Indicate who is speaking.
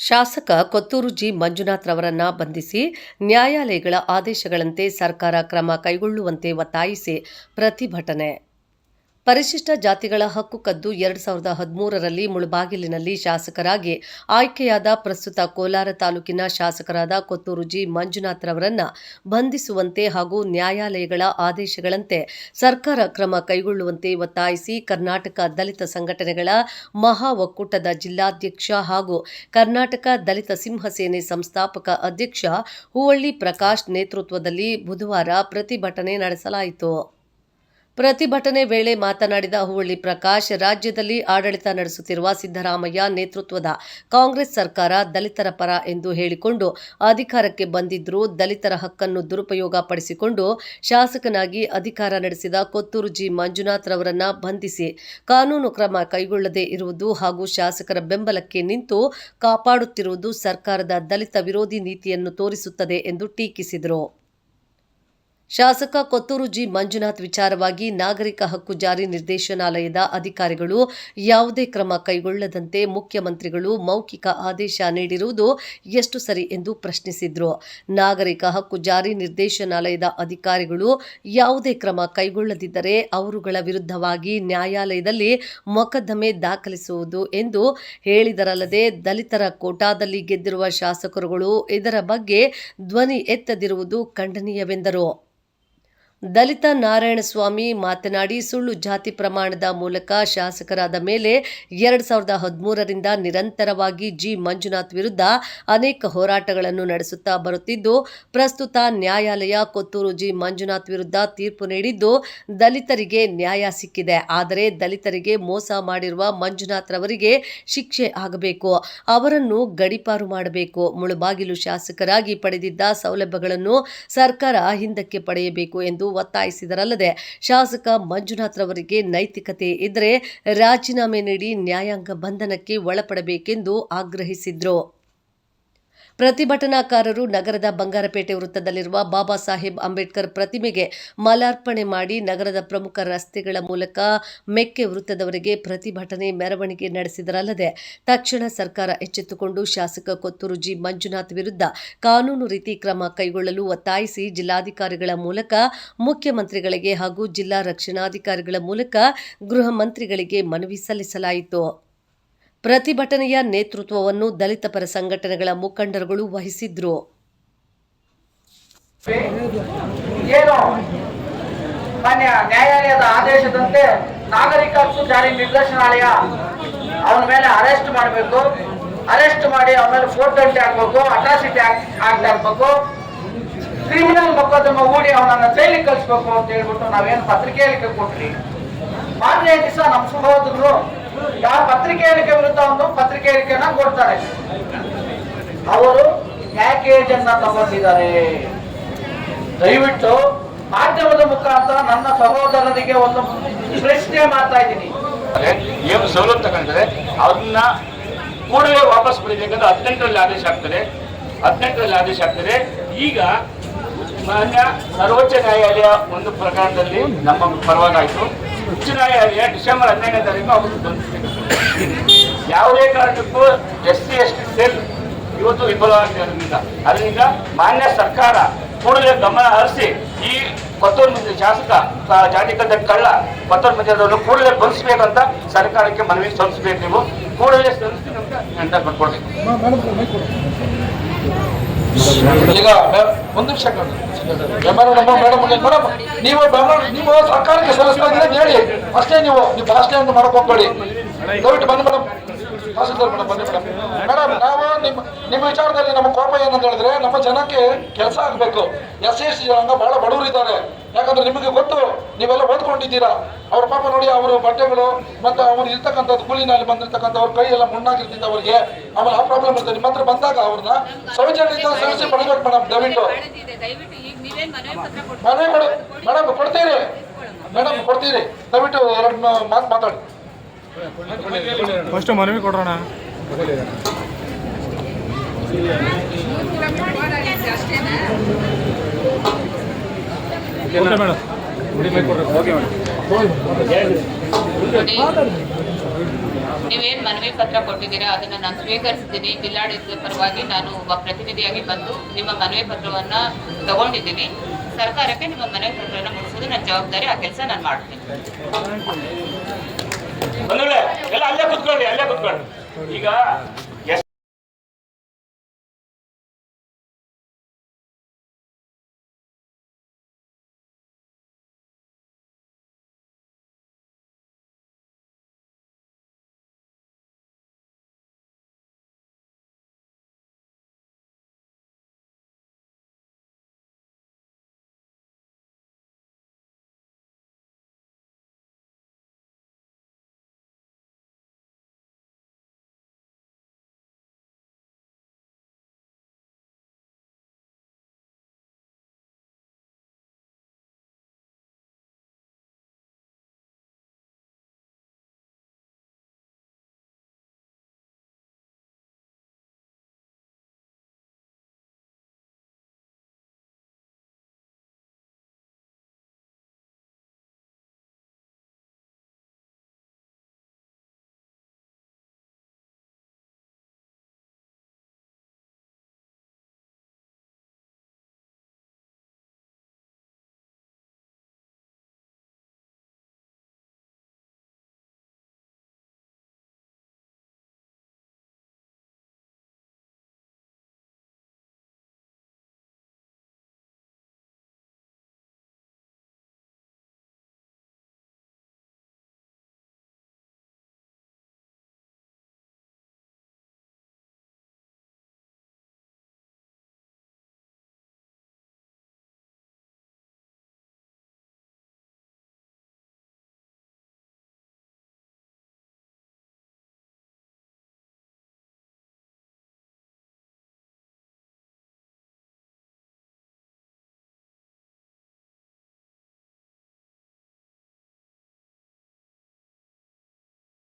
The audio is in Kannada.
Speaker 1: ಶಾಸಕ ಕೊತ್ತೂರು ಜಿ ಮಂಜುನಾಥ್ ರವರನ್ನ ಬಂಧಿಸಿ ನ್ಯಾಯಾಲಯಗಳ ಆದೇಶಗಳಂತೆ ಸರ್ಕಾರ ಕ್ರಮ ಕೈಗೊಳ್ಳುವಂತೆ ಒತ್ತಾಯಿಸಿ ಪ್ರತಿಭಟನೆ. ಪರಿಶಿಷ್ಟ ಜಾತಿಗಳ ಹಕ್ಕು ಕದ್ದು 2013ರಲ್ಲಿ ಮುಳಬಾಗಿಲಿನಲ್ಲಿ ಶಾಸಕರಾಗಿ ಆಯ್ಕೆಯಾದ ಪ್ರಸ್ತುತ ಕೋಲಾರ ತಾಲೂಕಿನ ಶಾಸಕರಾದ ಕೊತ್ತೂರು ಜಿ ಮಂಜುನಾಥ್ ರವರನ್ನ ಬಂಧಿಸುವಂತೆ ಹಾಗೂ ನ್ಯಾಯಾಲಯಗಳ ಆದೇಶಗಳಂತೆ ಸರ್ಕಾರ ಕ್ರಮ ಕೈಗೊಳ್ಳುವಂತೆ ಒತ್ತಾಯಿಸಿ ಕರ್ನಾಟಕ ದಲಿತ ಸಂಘಟನೆಗಳ ಮಹಾ ಒಕ್ಕೂಟದ ಜಿಲ್ಲಾಧ್ಯಕ್ಷ ಹಾಗೂ ಕರ್ನಾಟಕ ದಲಿತ ಸಿಂಹ ಸೇನೆ ಸಂಸ್ಥಾಪಕ ಅಧ್ಯಕ್ಷ ಹೂವಳ್ಳಿ ಪ್ರಕಾಶ್ ನೇತೃತ್ವದಲ್ಲಿ ಬುಧವಾರ ಪ್ರತಿಭಟನೆ ನಡೆಸಲಾಯಿತು. ಪ್ರತಿಭಟನೆ ವೇಳೆ ಮಾತನಾಡಿದ ಹೂವಳ್ಳಿ ಪ್ರಕಾಶ್, ರಾಜ್ಯದಲ್ಲಿ ಆಡಳಿತ ನಡೆಸುತ್ತಿರುವ ಸಿದ್ದರಾಮಯ್ಯ ನೇತೃತ್ವದ ಕಾಂಗ್ರೆಸ್ ಸರ್ಕಾರ ದಲಿತರ ಪರ ಎಂದು ಹೇಳಿಕೊಂಡು ಅಧಿಕಾರಕ್ಕೆ ಬಂದಿದ್ದರೂ ದಲಿತರ ಹಕ್ಕನ್ನು ದುರುಪಯೋಗ ಪಡಿಸಿಕೊಂಡು ಶಾಸಕನಾಗಿ ಅಧಿಕಾರ ನಡೆಸಿದ ಕೊತ್ತೂರು ಜಿ ಮಂಜುನಾಥ್ ರವರನ್ನ ಬಂಧಿಸಿ ಕಾನೂನು ಕ್ರಮ ಕೈಗೊಳ್ಳದೇ ಇರುವುದು ಹಾಗೂ ಶಾಸಕರ ಬೆಂಬಲಕ್ಕೆ ನಿಂತು ಕಾಪಾಡುತ್ತಿರುವುದು ಸರ್ಕಾರದ ದಲಿತ ವಿರೋಧಿ ನೀತಿಯನ್ನು ತೋರಿಸುತ್ತದೆ ಎಂದು ಟೀಕಿಸಿದರು. ಶಾಸಕ ಕೊತ್ತೂರು ಜಿ ಮಂಜುನಾಥ್ ವಿಚಾರವಾಗಿ ನಾಗರಿಕ ಹಕ್ಕು ಜಾರಿ ನಿರ್ದೇಶನಾಲಯದ ಅಧಿಕಾರಿಗಳು ಯಾವುದೇ ಕ್ರಮ ಕೈಗೊಳ್ಳದಂತೆ ಮುಖ್ಯಮಂತ್ರಿಗಳು ಮೌಖಿಕ ಆದೇಶ ನೀಡಿರುವುದು ಎಷ್ಟು ಸರಿ ಎಂದು ಪ್ರಶ್ನಿಸಿದರು. ನಾಗರಿಕ ಹಕ್ಕು ಜಾರಿ ನಿರ್ದೇಶನಾಲಯದ ಅಧಿಕಾರಿಗಳು ಯಾವುದೇ ಕ್ರಮ ಕೈಗೊಳ್ಳದಿದ್ದರೆ ಅವರುಗಳ ವಿರುದ್ಧವಾಗಿ ನ್ಯಾಯಾಲಯದಲ್ಲಿ ಮೊಕದ್ದಮೆ ದಾಖಲಿಸುವುದು ಎಂದು ಹೇಳಿದರಲ್ಲದೆ ದಲಿತರ ಕೋಟಾದಲ್ಲಿ ಗೆದ್ದಿರುವ ಶಾಸಕರುಗಳು ಇದರ ಬಗ್ಗೆ ಧ್ವನಿ ಎತ್ತದಿರುವುದು ಖಂಡನೀಯವೆಂದರು. ದಲಿತ ನಾರಾಯಣಸ್ವಾಮಿ ಮಾತನಾಡಿ, ಸುಳ್ಳು ಜಾತಿ ಪ್ರಮಾಣದ ಮೂಲಕ ಶಾಸಕರಾದ ಮೇಲೆ 2013ರಿಂದ ನಿರಂತರವಾಗಿ ಜಿ ಮಂಜುನಾಥ್ ವಿರುದ್ಧ ಅನೇಕ ಹೋರಾಟಗಳನ್ನು ನಡೆಸುತ್ತಾ ಬರುತ್ತಿದ್ದು, ಪ್ರಸ್ತುತ ನ್ಯಾಯಾಲಯ ಕೊತ್ತೂರು ಜಿ ಮಂಜುನಾಥ್ ವಿರುದ್ಧ ತೀರ್ಪು ನೀಡಿದ್ದು ದಲಿತರಿಗೆ ನ್ಯಾಯ ಸಿಕ್ಕಿದೆ. ಆದರೆ ದಲಿತರಿಗೆ ಮೋಸ ಮಾಡಿರುವ ಮಂಜುನಾಥ್ ರವರಿಗೆ ಶಿಕ್ಷೆ ಆಗಬೇಕು, ಅವರನ್ನು ಗಡೀಪಾರು ಮಾಡಬೇಕು. ಮುಳಬಾಗಿಲು ಶಾಸಕರಾಗಿ ಪಡೆದಿದ್ದ ಸೌಲಭ್ಯಗಳನ್ನು ಸರ್ಕಾರ ಹಿಂದಕ್ಕೆ ಪಡೆಯಬೇಕು ಎಂದು ಒತ್ತಾಯಿಸಿದರಲ್ಲದೆ ಶಾಸಕ ಮಂಜುನಾಥ್ ರವರಿಗೆ ನೈತಿಕತೆ ಇದ್ದರೆ ರಾಜೀನಾಮೆ ನೀಡಿ ನ್ಯಾಯಾಂಗ ಬಂಧನಕ್ಕೆ ಒಳಪಡಬೇಕೆಂದು ಆಗ್ರಹಿಸಿದರು. ಪ್ರತಿಭಟನಾಕಾರರು ನಗರದ ಬಂಗಾರಪೇಟೆ ವೃತ್ತದಲ್ಲಿರುವ ಬಾಬಾ ಸಾಹೇಬ್ ಅಂಬೇಡ್ಕರ್ ಪ್ರತಿಮೆಗೆ ಮಾಲಾರ್ಪಣೆ ಮಾಡಿ ನಗರದ ಪ್ರಮುಖ ರಸ್ತೆಗಳ ಮೂಲಕ ಮೆಕ್ಕೆ ವೃತ್ತದವರೆಗೆ ಪ್ರತಿಭಟನೆ ಮೆರವಣಿಗೆ ನಡೆಸಿದರಲ್ಲದೆ ತಕ್ಷಣ ಸರ್ಕಾರ ಎಚ್ಚೆತ್ತುಕೊಂಡು ಶಾಸಕ ಕೊತ್ತೂರು ಜಿ ಮಂಜುನಾಥ್ ವಿರುದ್ಧ ಕಾನೂನು ರೀತಿ ಕ್ರಮ ಕೈಗೊಳ್ಳಲು ಒತ್ತಾಯಿಸಿ ಜಿಲ್ಲಾಧಿಕಾರಿಗಳ ಮೂಲಕ ಮುಖ್ಯಮಂತ್ರಿಗಳಿಗೆ ಹಾಗೂ ಜಿಲ್ಲಾ ರಕ್ಷಣಾಧಿಕಾರಿಗಳ ಮೂಲಕ ಗೃಹ ಮಂತ್ರಿಗಳಿಗೆ ಮನವಿ ಸಲ್ಲಿಸಲಾಯಿತು. ಪ್ರತಿಭಟನೆಯ ನೇತೃತ್ವವನ್ನು ದಲಿತ ಪರ ಸಂಘಟನೆಗಳ ಮುಖಂಡರುಗಳು ವಹಿಸಿದ್ರು.
Speaker 2: ಮಾನ್ಯ ನ್ಯಾಯಾಲಯದ ಆದೇಶದಂತೆ ನಾಗರಿಕ ಹಕ್ಕು ಜಾರಿ ನಿರ್ದೇಶನಾಲಯ ಅವನ ಮೇಲೆ ಅರೆಸ್ಟ್ ಮಾಡಬೇಕು, ಅರೆಸ್ಟ್ ಮಾಡಿ ಅವನ ಮೇಲೆ ಫೋರ್ಟ್ ಹಾಕಬೇಕು, ಅಟ್ರಾಸಿಟಿ ಆಕ್ಟ್ ಹಾಕಬೇಕು, ಕ್ರಿಮಿನಲ್ ಮೊಕದ್ದಮೆ ಹೂಡಿ ಅವನನ್ನ ಜೈಲಿಗೆ ಕಳಿಸಬೇಕು ಅಂತ ಹೇಳ್ಬಿಟ್ಟು ನಾವೇನು ಪತ್ರಿಕೆ ಹೇಳಿಕೆ ಕೊಟ್ರಿ. ಮಾನ್ಯ ದಿವಸ ನಮ್ಮ ಸಹೋದರರು ಯಾವ ಪತ್ರಿಕೆ ಹೇಳಿಕೆ ವಿರುದ್ಧ ಒಂದು ಪತ್ರಿಕೆ ಹೇಳಿಕೆನ ಕೊಡ್ತಾರೆ, ಅವರು ಪ್ಯಾಕೇಜ್ ಅನ್ನ ತಗೊಂಡಿದ್ದಾರೆ. ದಯವಿಟ್ಟು ಮಾಧ್ಯಮದ ಮುಖಾಂತರ ನನ್ನ ಸಹೋದರರಿಗೆ ಒಂದು ಪ್ರಶ್ನೆ ಮಾಡ್ತಾ ಇದ್ದೀನಿ.
Speaker 3: ಏನು ಸವಲತ್ತು ತಗೊಂಡಿದ್ದಾರೆ ಅದನ್ನ ಕೂಡಲೇ ವಾಪಸ್ ಪಡಿಬೇಕಂದ್ರೆ 18ರಲ್ಲಿ ಆದೇಶ ಆಗ್ತದೆ. ಈಗ ಮಾನ್ಯ ಸರ್ವೋಚ್ಚ ನ್ಯಾಯಾಲಯ ಒಂದು ಪ್ರಕರಣದಲ್ಲಿ ನಮ್ಮ ಪರವಾಗಾಯಿತು. ಉಚ್ಚ ನ್ಯಾಯಾಲಯ ಡಿಸೆಂಬರ್ 15ನೇ ತಾರೀಕು ಅವರು ಬಂಧಿಸಬೇಕು. ಯಾವುದೇ ಕಾರಣಕ್ಕೂ SC ST ಸೆಲ್ ಇವತ್ತು ವಿಫಲವಾಗಿದೆ. ಅದರಿಂದ ಮಾನ್ಯ ಸರ್ಕಾರ ಕೂಡಲೇ ಗಮನ ಹರಿಸಿ ಈ ಕೊತ್ತೂರು ಮಂದಿ ಶಾಸಕ ಜಾತಿಕದ ಕಳ್ಳ ಕೊತ್ತೂರು ಮಂದಿರವನ್ನು ಕೂಡಲೇ ಬಂಧಿಸಬೇಕಂತ ಸರ್ಕಾರಕ್ಕೆ ಮನವಿ ಸಲ್ಲಿಸಬೇಕು. ನೀವು ಕೂಡಲೇ ಸಲ್ಲಿಸ್ತೀನಿ ಅಂತ ಬರ್ಕೊಡ್ಬೇಕು.
Speaker 4: ಈಗ ಒಂದು ನಿಮಿಷ ಮೇಡಮ್, ನೀವು ಸರ್ಕಾರಕ್ಕೆ ಸಲ್ಲಿಸ್ತಾ ಇದ್ದೀರಿ ಹೇಳಿ ಅಷ್ಟೇ. ನೀವು ಭಾಷಣೆಯನ್ನು ಮಾಡಕ್ ಹೋಗ್ಬೇಡಿ. ದಯವಿಟ್ಟು ಬನ್ನಿ ಮೇಡಮ್, ತಹಸೀಲ್ದಾರ್ ಮೇಡಮ್ ಬನ್ನಿ ಮೇಡಮ್. ನಾವು ನಿಮ್ಮ ವಿಚಾರದಲ್ಲಿ ನಮ್ಮ ಕೋಪ ಏನಂತ ಹೇಳಿದ್ರೆ, ನಮ್ಮ ಜನಕ್ಕೆ ಕೆಲಸ ಆಗಬೇಕು. SC ಜನಾಂಗ ಬಹಳ ಬಡವರಿದ್ದಾರೆ. ಯಾಕಂದ್ರೆ ನಿಮಗೆ ಗೊತ್ತು, ನೀವೆಲ್ಲ ಓದ್ಕೊಂಡಿದ್ದೀರಾ. ಅವ್ರ ಪಾಪ ನೋಡಿ, ಅವರು ಬಟ್ಟೆಗಳು ಮತ್ತು ಅವ್ರು ಇರ್ತಕ್ಕಂಥದ್ದು ಕೂಲಿನಲ್ಲಿ ಬಂದಿರ್ತಕ್ಕಂಥ ಅವ್ರ ಕೈ ಎಲ್ಲ ಮುಣ್ಣಾಗಿರ್ತಿತ್ತು ಅವರಿಗೆ. ಆಮೇಲೆ ಆ ಪ್ರಾಬ್ಲಮ್ ಇರ್ತದೆ. ನಿಮ್ಮ ಹತ್ರ ಬಂದಾಗ ಅವ್ರನ್ನ ಸೌಜನ್ಯದಿಂದ ಸಲ್ಲಿಸಿ ಪಡಿಬೇಕು ಮೇಡಮ್. ದಯವಿಟ್ಟು ಮನೆ ಮೇಡಮ್ ಕೊಡ್ತೀರಿ, ಮೇಡಮ್ ಕೊಡ್ತೀರಿ. ದಯವಿಟ್ಟು 2 ಮಾತು ಮಾತಾಡಿ.
Speaker 5: ಫಸ್ಟ್ ಮನವಿ ಕೊಡೋಣ. ಮೇಡಮ್ ನೀವೇನು ಮನವಿ ಪತ್ರ ಕೊಟ್ಟಿದ್ದೀರಾ ಅದನ್ನು ನಾನು ಸ್ವೀಕರಿಸಿದ್ದೀನಿ. ಜಿಲ್ಲಾಡಳಿತದ ಪರವಾಗಿ ನಾನು ಒಬ್ಬ ಪ್ರತಿನಿಧಿಯಾಗಿ ಬಂದು ನಿಮ್ಮ ಮನವಿ ಪತ್ರವನ್ನು ತಗೊಂಡಿದ್ದೀನಿ. ಸರ್ಕಾರಕ್ಕೆ ನಿಮ್ಮ ಮನವಿ ಪತ್ರವನ್ನು ಮುಗಿಸೋದು ನನ್ನ ಜವಾಬ್ದಾರಿ. ಆ ಕೆಲಸ ನಾನು ಮಾಡ್ತೀನಿ.
Speaker 3: ಬಂಧುಗಳೇ, ಎಲ್ಲ ಅಲ್ಲೇ ಕುತ್ಕೊಳ್ಳಿ ಈಗ